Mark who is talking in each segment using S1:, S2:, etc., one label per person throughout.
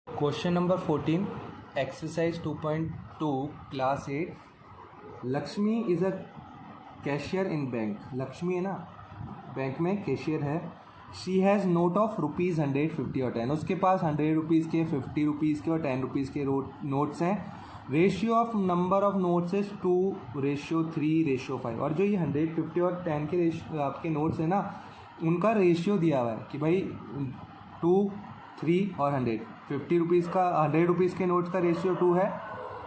S1: Question number 14 exercise 2.2 class 8। Lakshmi is a cashier in bank. Lakshmi है ना, bank में cashier है। She has note of rupees 100, 50 और 10। उसके पास 100 रुपीज़ के, 50 रुपीज़ के और 10 रुपीज़ के नोट्स हैं। Ratio of number of notes is 2:3:5। और जो ये 100, 50 और 10 के आपके नोट्स हैं ना, उनका रेशियो दिया हुआ है कि भाई 2, 3 और 100। 50 रुपीज़ का 100 रुपीज़ के नोट्स का रेशियो 2 है,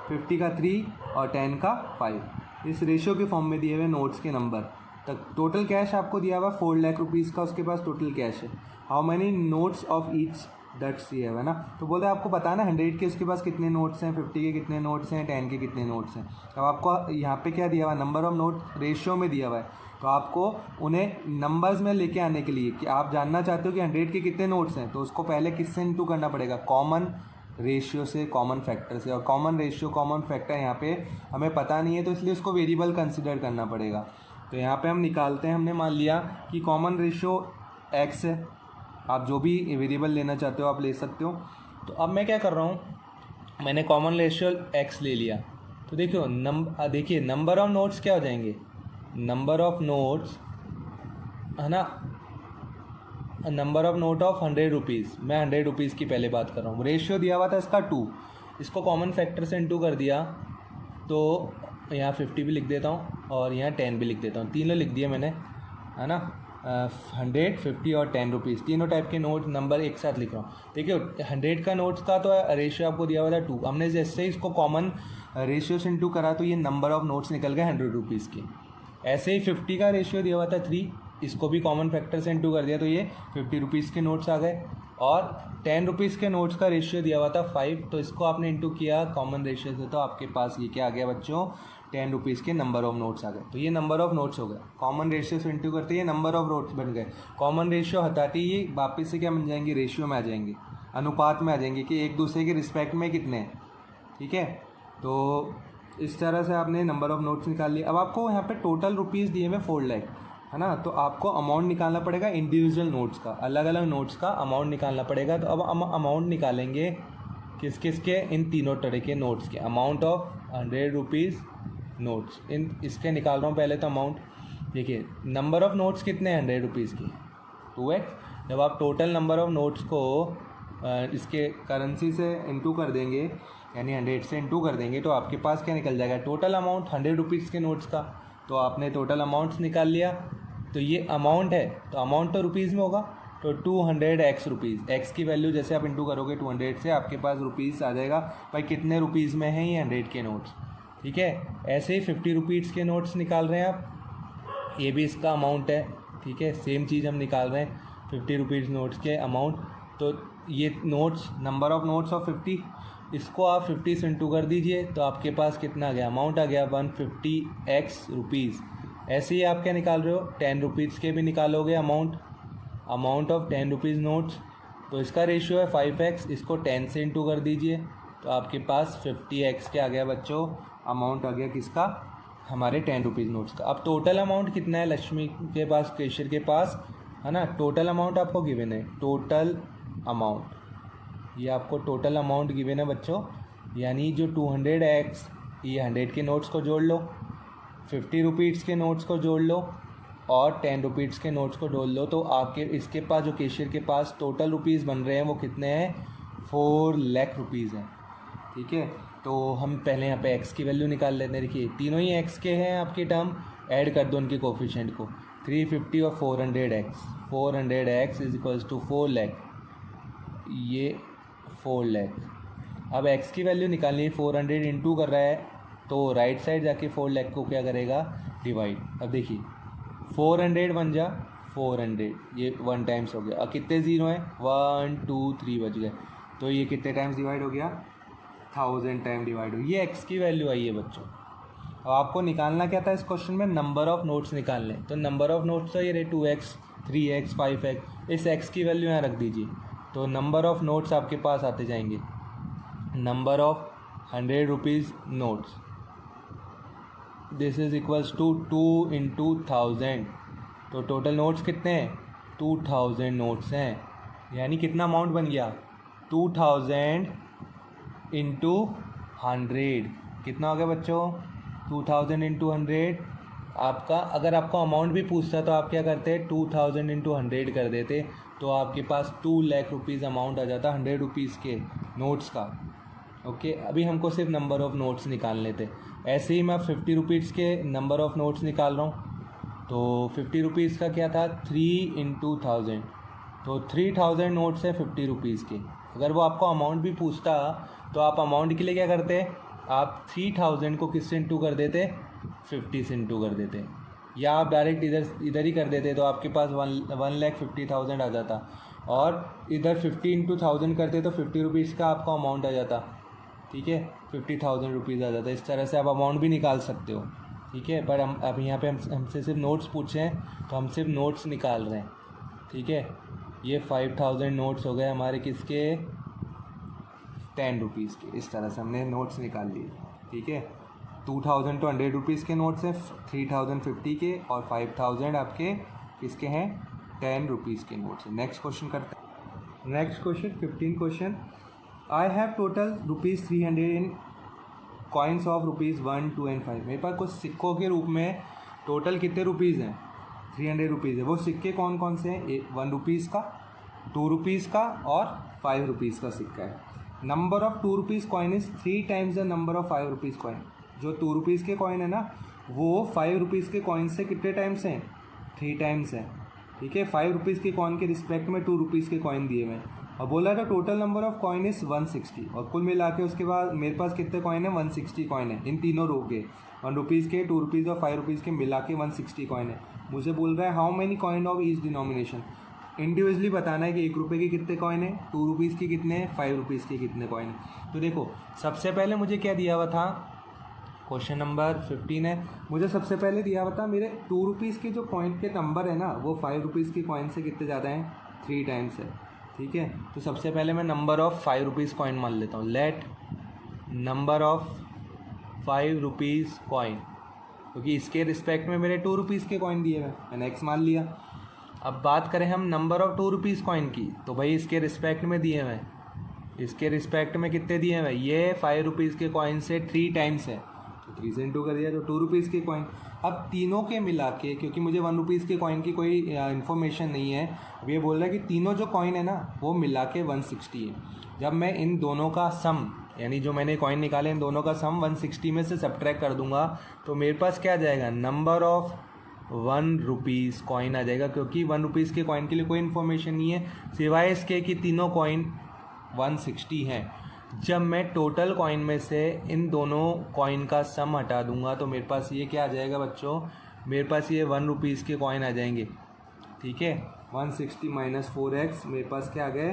S1: 50 का 3 और 10 का 5। इस रेशियो के फॉर्म में दिए हुए नोट्स के नंबर तक। टोटल कैश आपको दिया हुआ 4 लाख रुपीज़ का उसके पास टोटल कैश है। How many notes of each that's ये है ना। तो बोलते हैं आपको बताना 100 के उसके पास कितने नोट्स हैं, 50 के कितने नोट्स हैं, 10 के कितने नोट्स हैं। अब आपको यहाँ पे क्या दिया हुआ है, नंबर ऑफ नोट रेशियो में दिया हुआ है। तो आपको उन्हें नंबर्स में लेके आने के लिए कि आप जानना चाहते हो कि 100 के कितने नोट्स हैं, तो उसको पहले किससे इंटू करना पड़ेगा, कॉमन रेशियो से, कॉमन फैक्टर से। और कॉमन रेशियो कॉमन फैक्टर यहाँ पे हमें पता नहीं है, तो इसलिए उसको वेरिएबल कंसिडर करना पड़ेगा। तो यहाँ पे हम निकालते हैं। हमने मान लिया कि कॉमन रेशियो x है। आप जो भी वेरिएबल लेना चाहते हो आप ले सकते हो। तो अब मैं क्या कर रहा हूँ, मैंने कॉमन रेशियो x ले लिया। तो देखिए नंबर ऑफ नोट्स क्या हो जाएंगे, नंबर ऑफ नोट्स है ना, number of note of 100 rupees. मैं 100 रुपीज़ की पहले बात कर रहा हूँ। रेशियो दिया हुआ था इसका 2, इसको कॉमन फैक्टर से इंटू कर दिया। तो यहाँ 50 भी लिख देता हूँ और यहाँ 10 भी लिख देता हूँ। तीनों लिख दिए मैंने, है ना। 100, 50 और 10 रुपीज़, तीनों टाइप के नोट नंबर एक साथ लिख रहा हूँ। देखिए 100 का नोट्स का तो रेशियो आपको दिया हुआ था 2। हमने जैसे ही इसको कॉमन रेशियो से इंटू करा तो ये नंबर ऑफ नोट्स निकल गए 100 रुपीज़ के। ऐसे ही 50 का रेशियो दिया हुआ था 3, इसको भी कॉमन फैक्टर से इंटू कर दिया तो ये 50 रुपीज़ के नोट्स आ गए। और 10 रुपीज़ के नोट्स का रेशियो दिया हुआ था 5, तो इसको आपने इंटू किया कॉमन रेशियो से, तो आपके पास ये क्या आ गया बच्चों, 10 रुपीज़ के नंबर ऑफ नोट्स आ गए। तो ये नंबर ऑफ नोट्स हो गए। कॉमन रेशियो से इंटू करते ये नंबर ऑफ नोट्स बन गए। कॉमन रेशियो हटाते ये वापस से क्या बन जाएंगे, रेशियो में आ जाएंगे, अनुपात में आ जाएंगे कि एक दूसरे के रिस्पेक्ट में कितने हैं। ठीक है, तो इस तरह से आपने नंबर ऑफ नोट्स निकाल लिए। अब आपको यहाँ पे टोटल रुपीज़ दिए हुए 4 लाख, है ना। तो आपको अमाउंट निकालना पड़ेगा इंडिविजुअल नोट्स का, अलग अलग नोट्स का अमाउंट निकालना पड़ेगा। तो अब हम अमाउंट निकालेंगे किस किस के, इन तीनों तरह के नोट्स के। अमाउंट ऑफ 100 रुपीज़ नोट्स, इन इसके निकाल रहा हूँ पहले तो अमाउंट। देखिए नंबर ऑफ नोट्स कितने हैं 100 रुपीज़ की, 2x। जब आप टोटल नंबर ऑफ नोट्स को इसके करेंसी से इंटू कर देंगे, यानी 100 से इंटू कर देंगे, तो आपके पास क्या निकल जाएगा, टोटल अमाउंट 100 रुपीज़ के नोट्स का। तो आपने टोटल अमाउंट्स निकाल लिया। तो ये अमाउंट है, तो अमाउंट तो रुपीज़ में होगा, तो 200x रुपीज़। एक्स की वैल्यू जैसे आप इंटू करोगे 200 से, आपके पास रुपीज़ आ जाएगा। भाई कितने रुपीज़ में हैं ये 100 के नोट्स। ठीक है, ऐसे ही 50 रुपीज़ के नोट्स निकाल रहे हैं आप, ये भी इसका अमाउंट है। ठीक है, सेम चीज़ हम निकाल रहे हैं 50 रुपीज़ नोट्स के अमाउंट। तो ये notes, number of notes of 50, इसको आप 50 से इंटू कर दीजिए, तो आपके पास कितना आ गया, अमाउंट आ गया 150x रुपीज़। ऐसे ही आप क्या निकाल रहे हो, 10 रुपीज़ के भी निकालोगे amount, amount of 10 rupees notes. तो इसका रेशियो है 5x, इसको 10 से इंटू कर दीजिए, तो आपके पास 50x के आ गया बच्चों, अमाउंट आ गया किसका, हमारे 10 रुपीज़ नोट्स का। अब टोटल अमाउंट कितना है लक्ष्मी के पास, कैशियर के पास, है ना। टोटल अमाउंट आपको गिवन है, टोटल अमाउंट, ये आपको टोटल अमाउंट गिवन है बच्चों। यानी जो 200x, ये 100 के नोट्स को जोड़ लो, 50 रुपीज़ के नोट्स को जोड़ लो और 10 रुपीज़ के नोट्स को जोड़ लो, तो आपके इसके पास जो कैशियर के पास टोटल रुपीज़ बन रहे हैं वो कितने हैं, 4 लाख रुपीज़ हैं। ठीक है, तो हम पहले यहाँ पे x की वैल्यू निकाल लेते हैं। देखिए तीनों ही x के हैं आपके टर्म, ऐड कर दो उनके कोफिशिएंट को, 350 और 400x, 400x is equals to 4 lakh, ये 4 लाख। अब x की वैल्यू निकालनी है, 400 इंटू कर रहा है, तो राइट साइड जाके 4 लाख को क्या करेगा, डिवाइड। अब देखिए 400 बन जा 400, ये 1 टाइम्स हो गया। और कितने ज़ीरो हैं, 1 2 3 बच गए, तो ये कितने टाइम्स डिवाइड हो गया, 1000 टाइम डिवाइड हो। ये x की वैल्यू आई है बच्चों। अब आपको निकालना क्या था इस क्वेश्चन में, नंबर ऑफ नोट्स निकालने। तो नंबर ऑफ नोट्स तो ये रहे 2x, 3x, 5x, इस x की वैल्यू यहाँ रख दीजिए, तो नंबर ऑफ नोट्स आपके पास आते जाएंगे। Number of 100 rupees notes, this is equals to 2 into 1000। तो टोटल नोट्स कितने हैं, 2000 नोट्स हैं। यानी कितना अमाउंट बन गया, 2000 इंटू 100 कितना हो गया बच्चों? 2000 इंटू 100 आपका, अगर आपको अमाउंट भी पूछता तो आप क्या करते? 2000 इंटू 100 कर देते, तो आपके पास 2 लाख रुपीज़ अमाउंट आ जाता 100 रुपीज़ के नोट्स का। ओके, अभी हमको सिर्फ नंबर ऑफ़ नोट्स निकालने थे। ऐसे ही मैं 50 रुपीज़ के नंबर ऑफ़ नोट्स निकाल रहा हूँ। तो 50 रुपीज़ का क्या था? 3 इंटू 1000, तो 3000 नोट्स है 50 रुपीज़ के। अगर वो आपको अमाउंट भी पूछता तो आप अमाउंट के लिए क्या करते? आप 3000 को किससे इंटू कर देते? 50 से इंटू कर देते, या आप डायरेक्ट इधर ही कर देते, तो आपके पास 1,50,000 आ जाता। और इधर 50 इंटू 1000 करते तो 50 रुपीज़ का आपका अमाउंट आ जाता। ठीक है, 50,000 रुपीज़ आ जाता। इस तरह से आप अमाउंट भी निकाल सकते हो। ठीक है, पर हम अब यहाँ पे हमसे सिर्फ नोट्स पूछे हैं, तो हम सिर्फ नोट्स निकाल रहे हैं। ठीक है, ये 5000 नोट्स हो गए हमारे किसके? 10 रुपीज़ के। इस तरह से हमने नोट्स निकाल लिए। ठीक है, 2000 तो 100 रुपीज़ के नोट्स हैं, 3000 50 के, और 5000 आपके किसके हैं? 10 रुपीज़ के नोट्स हैं। नेक्स्ट क्वेश्चन करते हैं। Next question 15 question. I have total ₹300 in coins of ₹1, 2 and 5। मेरे पास कुछ सिक्कों के रूप में टोटल कितने रुपीज़ हैं? 300 रुपीज़ है। वो सिक्के कौन कौन से हैं? 1 रुपीज़ का, 2 रुपीज़ का और 5 रुपीज़ का सिक्का है। Number of 2 rupees coin is 3 times the number of 5 rupees coin. जो 2 रुपीज़ के कॉइन है ना, वो 5 रुपीज़ के कॉइन से कितने टाइम्स हैं? 3 टाइम्स हैं। ठीक है, 5 रुपीज़ के कॉइन के रिस्पेक्ट में 2 रुपीज़ के कॉइन दिए हुए हैं, और बोला था total number of coin is 160, और कुल मिला के उसके बाद मेरे पास कितने कॉइन है? 160 कॉइन है इन तीनों रो के। 1 रुपीज़ के, 2 रुपीज़ और 5 रुपीज़ के मिला के 160 कॉइन है। मुझे बोल रहा है how many coin of each denomination. Individually बताना है कि 1 रुपये के कितने कॉइन है, 2 रुपीज़ के कितने हैं, 5 रुपीज़ के कितने कॉइन है। तो देखो, सबसे पहले मुझे क्या दिया हुआ था? क्वेश्चन नंबर 15 है। मुझे सबसे पहले दिया हुआ था मेरे 2 रुपीज़ के जो कॉइन के नंबर है ना, वो 5 रुपीज़ के कॉइन से कितने ज़्यादा हैं? 3 टाइम्स है। ठीक है, तो सबसे पहले मैं नंबर ऑफ़ 5 रुपीज़ कॉइन मान लेता हूँ। Let number of 5 rupees coin, क्योंकि इसके रिस्पेक्ट में मेरे 2 रुपीज़ के कॉइन दिए हुए, मैंने एक्स मान लिया। अब बात करें हम नंबर ऑफ़ 2 रुपीज़ कॉइन की, तो भाई इसके रिस्पेक्ट में दिए हुए हैं, इसके रिस्पेक्ट में कितने दिए हुए हैं? ये 5 रुपीज़ के कॉइन से 3 टाइम्स है, तो 3 से इंटू कर दिया, तो 2 रुपीज़ के कॉइन। अब तीनों के मिला के, क्योंकि मुझे 1 रुपीज़ के कॉइन की कोई इन्फॉर्मेशन नहीं है, अब ये बोल रहा है कि तीनों जो कॉइन है ना, वो मिला के 160 है। जब मैं इन दोनों का सम, यानी जो मैंने कॉइन निकाले इन दोनों का सम 160 में से सब्ट्रैक्ट कर दूंगा, तो मेरे पास क्या आ जाएगा? नंबर ऑफ़ 1 रुपीज़ कॉइन आ जाएगा, क्योंकि 1 रुपीज़ के कॉइन के लिए कोई इन्फॉर्मेशन नहीं है सिवाय इसके कि तीनों कॉइन 160 हैं। जब मैं टोटल कॉइन में से इन दोनों कॉइन का सम हटा दूंगा, तो मेरे पास ये क्या आ जाएगा बच्चों? मेरे पास ये 1 रुपीज़ के कॉइन आ जाएंगे। ठीक है, 160 माइनस 4x, मेरे पास क्या आ गए?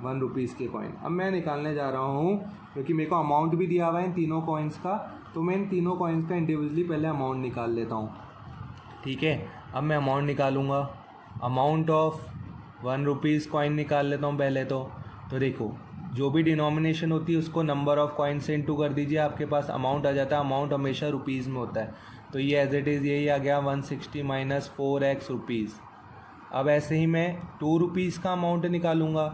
S1: 1 रुपीज़ के कॉइन। अब मैं निकालने जा रहा हूँ, क्योंकि मेरे को अमाउंट भी दिया हुआ है इन तीनों कॉइन्स का, तो मैं इन तीनों कॉइन्स का इंडिविजुअली पहले अमाउंट निकाल लेता हूँ। ठीक है, अब मैं अमाउंट निकालूंगा। अमाउंट ऑफ 1 रुपीज़ कॉइन निकाल लेता हूँ पहले तो देखो, जो भी डिनोमिनेशन होती है उसको नंबर ऑफ़ कॉइन से इंटू कर दीजिए, आपके पास अमाउंट आ जाता है। अमाउंट हमेशा रुपीज़ में होता है, तो ये एज इट इज़ यही आ गया 160 माइनस 4x रुपीज़। अब ऐसे ही मैं 2 रुपीज़ का अमाउंट निकालूंगा।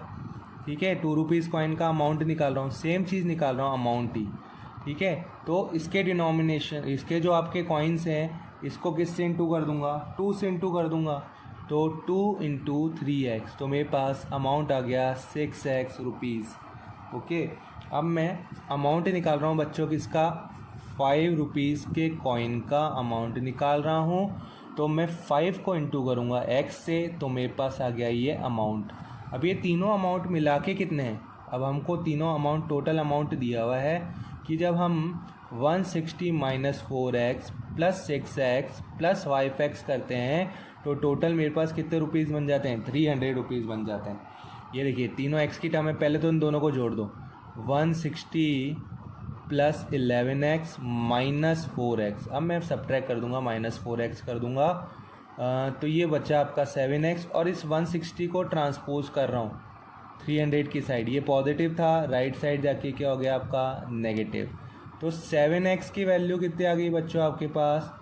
S1: ठीक है, 2 रुपीज़ कॉइन का अमाउंट निकाल रहा हूँ, सेम चीज़ निकाल रहा हूँ, अमाउंट ही। ठीक है, तो इसके डिनोमिनेशन, इसके जो आपके कॉइन्स हैं, इसको किससे इंटू कर दूंगा? 2 से इंटू कर दूंगा, तो 2 इंटू 3x, तो मेरे पास अमाउंट आ गया 6x रुपीज़। ओके, अब मैं अमाउंट निकाल रहा हूँ बच्चों किसका? 5 रुपीज़ के कॉइन का अमाउंट निकाल रहा हूँ, तो मैं 5 को इंटू करूँगा x से, तो मेरे पास आ गया ये अमाउंट। अब ये तीनों अमाउंट मिला के कितने हैं? अब हमको तीनों अमाउंट, टोटल अमाउंट दिया हुआ है कि जब हम 160 minus 4x plus 6x plus 5x करते हैं, तो टोटल मेरे पास कितने रुपीज़ बन जाते हैं? 300 रुपीज़ बन जाते हैं। ये देखिए, तीनों x की टर्म है, पहले तो इन दोनों को जोड़ दो। 160 प्लस 11x माइनस 4x, अब मैं सब्ट्रैक्ट कर दूंगा, माइनस 4x कर दूंगा, तो ये बचा आपका 7x, और इस 160 को ट्रांसपोज कर रहा हूँ 300 की साइड। ये पॉजिटिव था, राइट साइड जाके क्या हो गया आपका? नेगेटिव। तो 7x की वैल्यू कितनी आ गई बच्चों आपके पास?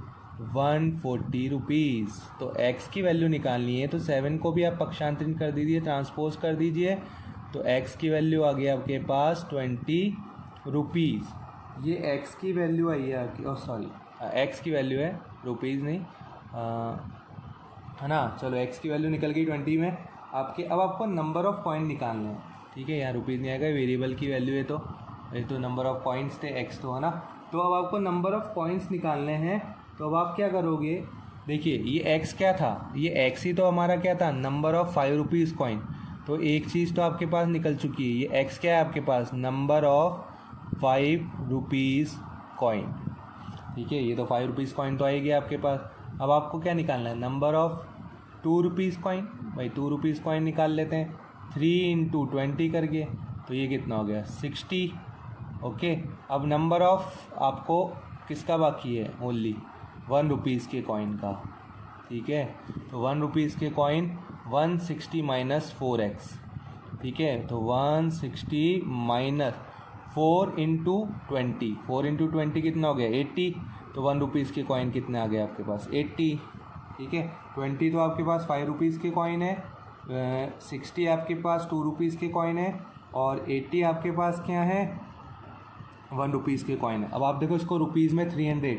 S1: 140 रुपीज़। तो x की वैल्यू निकालनी है, तो 7 को भी आप पक्षांतरित कर दीजिए, ट्रांसपोज कर दीजिए, तो x की वैल्यू आ गई आपके पास 20 रुपीज़। ये x की वैल्यू आई है आपकी, और सॉरी x की वैल्यू है, रुपीज़ नहीं, है ना। चलो x की वैल्यू निकल गई 20 में आपके। अब आपको नंबर ऑफ़ कॉइन निकालने हैं, ठीक है। यहाँ रुपीज़ नहीं आएगा, वेरिएबल की वैल्यू है, तो ये तो नंबर ऑफ़ कॉइन्स थे, x तो है ना। तो अब आपको नंबर ऑफ़ कॉइन्स निकालने हैं। तो अब आप क्या करोगे, देखिए ये x क्या था, ये x ही तो हमारा क्या था, नंबर ऑफ़ 5 रुपीज़ कॉइन। तो एक चीज़ तो आपके पास निकल चुकी है, ये x क्या है आपके पास, नंबर ऑफ़ 5 रुपीज़ कॉइन, ठीक है। ये तो 5 रुपीज़ कॉइन तो आएगी आपके पास। अब आपको क्या निकालना है, नंबर ऑफ़ 2 रुपीज़ कॉइन। भाई 2 रुपीज़ कॉइन निकाल लेते हैं, 3 × 20 करके, तो ये कितना हो गया 60। ओके, अब नंबर ऑफ़ आपको किसका बाकी है, ओनली 1 रुपीज़ के कॉइन का, ठीक है। तो 1 रुपीज़ के कॉइन 160 माइनस 4x, ठीक है। तो 160 माइनस 4 × 20, 4 × 20 कितना हो गया 80। तो 1 रुपीज़ के कॉइन कितने आ गए आपके पास 80, ठीक है। 20 तो आपके पास 5 रुपीज़ के कॉइन है, 60 आपके पास 2 रुपीज़ के कॉइन है, और 80 आपके पास क्या है 1 रुपीज़ के कॉइन है। अब आप देखो इसको रुपीज़ में 300,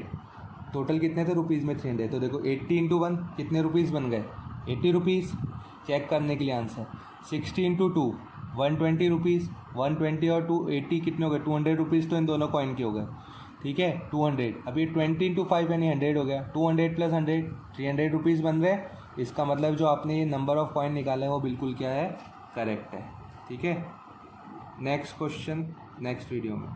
S1: टोटल कितने थे रुपीज़ में 300, तो देखो 80 × 1 कितने रुपीज़ बन गए 80 रुपीज़। चेक करने के लिए आंसर 60 × 2 120 रुपीज़, 120 और 280 कितने हो गए 200 रुपीज़, तो इन दोनों कॉइन के हो गए, ठीक है 200। अब ये 20 × 5 यानी 100 हो गया, 200 + 100 300 रुपीज़ बन रहे। इसका मतलब जो आपने ये नंबर ऑफ़ कॉइन निकाला है वो बिल्कुल क्या है, करेक्ट है, ठीक है। नेक्स्ट क्वेश्चन नेक्स्ट वीडियो में।